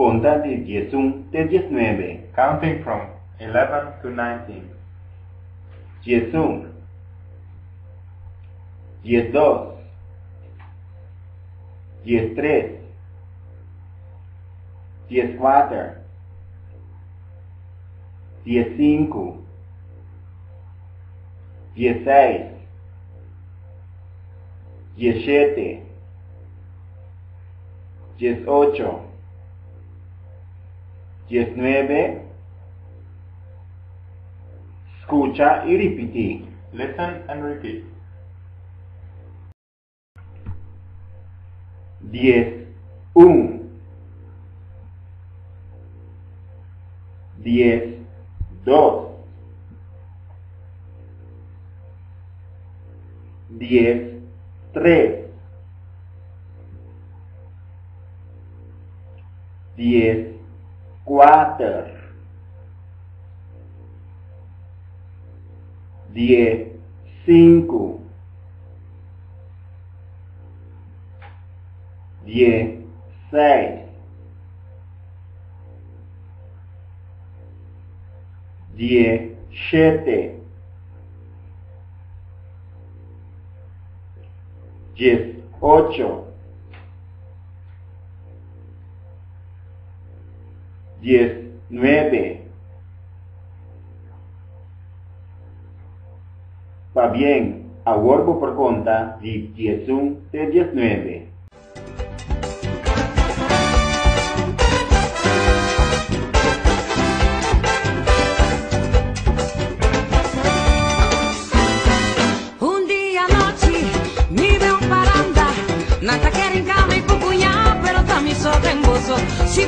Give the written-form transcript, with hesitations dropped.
Conta de 11 de 19. Counting from 11 to 19. 11, 12, 13, 14, 15, 16, 17, 18, 19. Escucha y repite. Listen and repeat. 10, 1, 10, 2, 10, 3, 10, 4, 10, 5, 10, 6, 10, 7, 10, 8, 10, 9. Va bien, ahora por conta de 11 de 19. Un día noche mi veo paranda, nata quer en cama y pupuña, pero también so temboso. Si